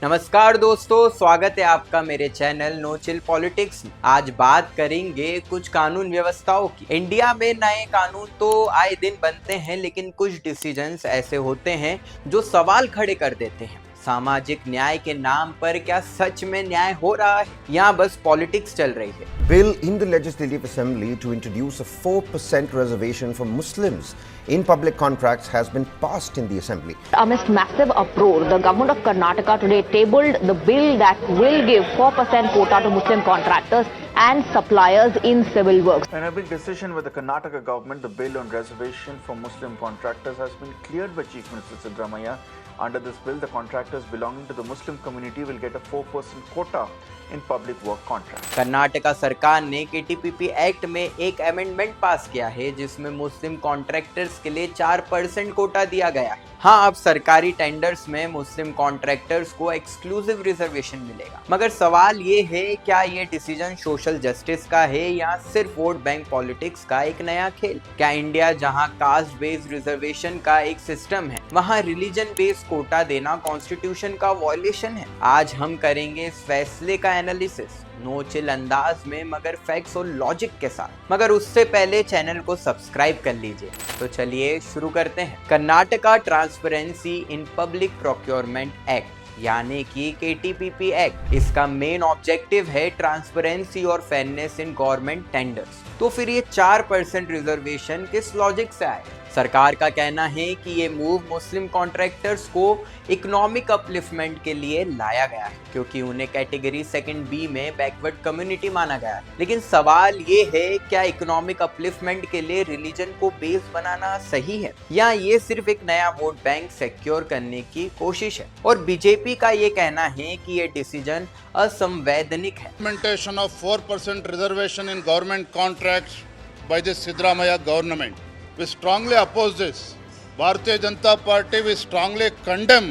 नमस्कार दोस्तों, स्वागत है आपका मेरे चैनल नो चिल पॉलिटिक्स में। आज बात करेंगे कुछ कानून व्यवस्थाओं की। इंडिया में नए कानून तो आए दिन बनते हैं, लेकिन कुछ डिसीजंस ऐसे होते हैं जो सवाल खड़े कर देते हैं। सामाजिक न्याय के नाम पर क्या सच में न्याय हो रहा है या बस पॉलिटिक्स चल रही है? Bill in the Legislative Assembly to introduce a 4% reservation for Muslims in public contracts has been passed in the Assembly. Amidst massive uproar, the government of Karnataka today tabled the bill that will give 4% quota to Muslim contractors and suppliers in civil works. In a big decision with the Karnataka government, the bill on reservation for Muslim contractors has been cleared by Chief Minister Siddaramaiah. Under this bill, the contractors belonging to the Muslim community will get a 4% quota in public work contracts. Karnataka सरकार ने केटीपीपी act में एक amendment पास किया है जिसमें मुस्लिम contractors के लिए 4% कोटा दिया गया है। हाँ, अब सरकारी टेंडर्स में मुस्लिम कॉन्ट्रैक्टर्स को एक्सक्लूसिव रिजर्वेशन मिलेगा। मगर सवाल ये है, क्या ये डिसीजन सोशल जस्टिस का है या सिर्फ वोट बैंक पॉलिटिक्स का एक नया खेल? क्या इंडिया जहाँ कास्ट बेस्ड रिजर्वेशन का एक सिस्टम है, वहाँ रिलीजन बेस्ड कोटा देना कॉन्स्टिट्यूशन का वॉयलेशन है? आज हम करेंगे इस फैसले का एनालिसिस नो चिल अंदाज में, मगर फैक्ट्स और लॉजिक के साथ। मगर उससे पहले चैनल को सब्सक्राइब कर लीजिए। तो चलिए शुरू करते हैं। Karnataka transparency in public procurement act यानी कि केटीपीपी एक्ट, इसका मेन ऑब्जेक्टिव है ट्रांसपेरेंसी और फेयरनेस इन गवर्नमेंट टेंडर्स। तो फिर ये 4% रिजर्वेशन किस लॉजिक से आए? सरकार का कहना है कि ये मूव मुस्लिम कॉन्ट्रैक्टर्स को इकोनॉमिक अपलिफ्टमेंट के लिए लाया गया है, क्योंकि उन्हें कैटेगरी सेकंड बी में बैकवर्ड कम्युनिटी माना गया है। लेकिन सवाल ये है, क्या इकोनॉमिक अपलिफ्टमेंट के लिए रिलीजन को बेस बनाना सही है या ये सिर्फ एक नया वोट बैंक सिक्योर करने की कोशिश है? और बीजेपी का ये कहना है कि ये डिसीजन असंवैधानिक है। Implementation of 4% reservation in government contracts by the Siddaramaiah government. We strongly oppose this. Bharatiya Janata party we strongly condemn.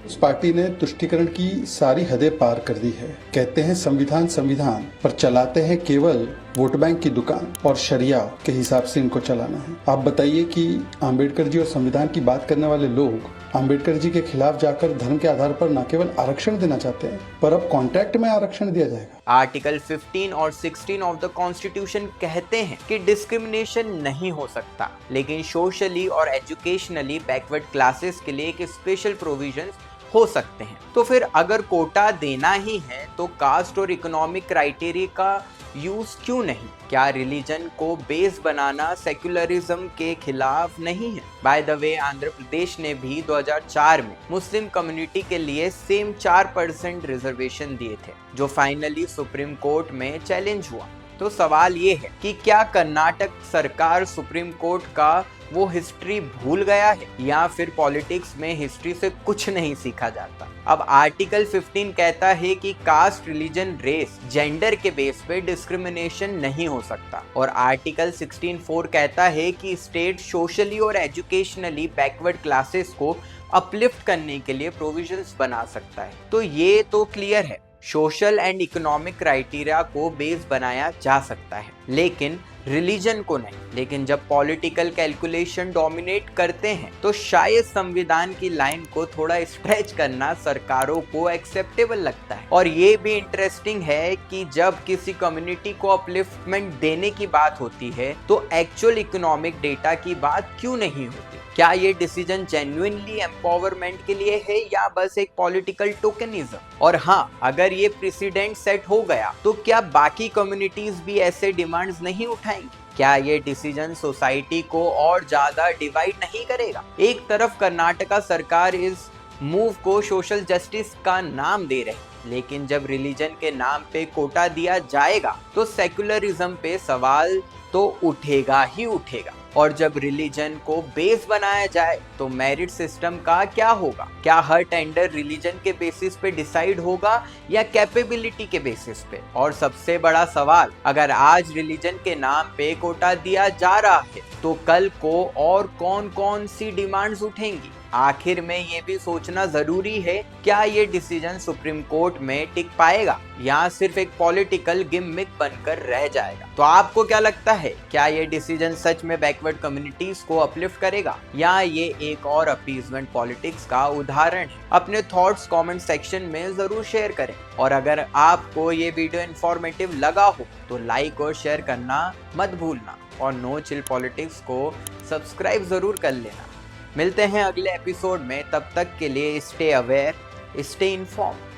उस पार्टी ने तुष्टीकरण की सारी हदें पार कर दी है। कहते हैं संविधान पर चलाते हैं केवल वोट बैंक की दुकान और शरिया के हिसाब से इनको चलाना है। आप बताइए कि आम्बेडकर जी और संविधान की बात करने वाले लोग आम्बेडकर जी के खिलाफ जाकर धर्म के आधार पर न केवल आरक्षण देना चाहते हैं, पर अब कॉन्ट्रैक्ट में आरक्षण दिया जाएगा। आर्टिकल 15 और 16 ऑफ द कॉन्स्टिट्यूशन कहते हैं कि डिस्क्रिमिनेशन नहीं हो सकता, लेकिन सोशली और एजुकेशनली बैकवर्ड क्लासेस के लिए एक स्पेशल प्रोविजंस हो सकते हैं। तो फिर अगर कोटा देना ही है तो कास्ट और इकोनॉमिक क्राइटेरिया का यूज क्यों नहीं? क्या रिलीजन को बेस बनाना सेक्युलरिज्म के खिलाफ नहीं है? By the way, Andhra Pradesh ने भी 2004 में मुस्लिम कम्युनिटी के लिए सेम 4% रिजर्वेशन दिए थे, जो फाइनली सुप्रीम कोर्ट में चैलेंज हुआ। तो सवाल ये है कि क्या कर्नाटक सरकार सुप्रीम कोर्ट का वो हिस्ट्री भूल गया है या फिर पॉलिटिक्स में हिस्ट्री से कुछ नहीं सीखा जाता? अब आर्टिकल 15 कहता है कि कास्ट, रिलीजन, रेस, जेंडर के बेस पे डिस्क्रिमिनेशन नहीं हो सकता, और आर्टिकल 16(4) कहता है कि स्टेट सोशली और एजुकेशनली बैकवर्ड क्लासेस को अपलिफ्ट करने के लिए प्रोविजंस बना सकता है। तो ये तो क्लियर है, सोशल एंड इकोनॉमिक क्राइटेरिया को बेस बनाया जा सकता है, लेकिन रिलीजन को नहीं। लेकिन जब पॉलिटिकल कैलकुलेशन डोमिनेट करते हैं तो शायद संविधान की लाइन को थोड़ा स्ट्रेच करना सरकारों को एक्सेप्टेबल लगता है। और ये भी इंटरेस्टिंग है कि जब किसी कम्युनिटी को अपलिफ्टमेंट देने की बात होती है तो एक्चुअल इकोनॉमिक डेटा की बात क्यों नहीं होती? क्या ये डिसीजन जेन्युइनली एम्पावरमेंट के लिए है या बस एक पॉलिटिकल टोकनिज्म? और हाँ, अगर ये प्रेसिडेंट सेट हो गया तो क्या बाकी कम्युनिटीज भी ऐसे डिमांड्स नहीं उठाएंगी? क्या ये डिसीजन सोसाइटी को और ज्यादा डिवाइड नहीं करेगा? एक तरफ कर्नाटका सरकार इस मूव को सोशल जस्टिस का नाम दे रही, लेकिन जब रिलीजन के नाम पे कोटा दिया जाएगा तो सेक्युलरिज्म पे सवाल तो उठेगा ही उठेगा। और जब रिलीजन को बेस बनाया जाए तो मेरिट सिस्टम का क्या होगा? क्या हर टेंडर रिलीजन के बेसिस पे डिसाइड होगा या कैपेबिलिटी के बेसिस पे? और सबसे बड़ा सवाल, अगर आज रिलीजन के नाम पे कोटा दिया जा रहा है तो कल को और कौन कौन सी डिमांड्स उठेंगी? आखिर में ये भी सोचना जरूरी है, क्या ये डिसीजन सुप्रीम कोर्ट में टिक पाएगा या सिर्फ एक पॉलिटिकल गिमिक बनकर रह जाएगा। तो आपको क्या लगता है, क्या ये डिसीजन सच में बैकवर्ड कम्युनिटीज को अपलिफ्ट करेगा या ये एक और अपीजमेंट पॉलिटिक्स का उदाहरण है? अपने थॉट्स कमेंट सेक्शन में जरूर शेयर करें और अगर आपको ये वीडियो इंफॉर्मेटिव लगा हो तो लाइक और शेयर करना मत भूलना और नो चिल पॉलिटिक्स को सब्सक्राइब जरूर कर लेना। मिलते हैं अगले एपिसोड में, तब तक के लिए स्टे अवेयर, स्टे इन्फॉर्म्ड।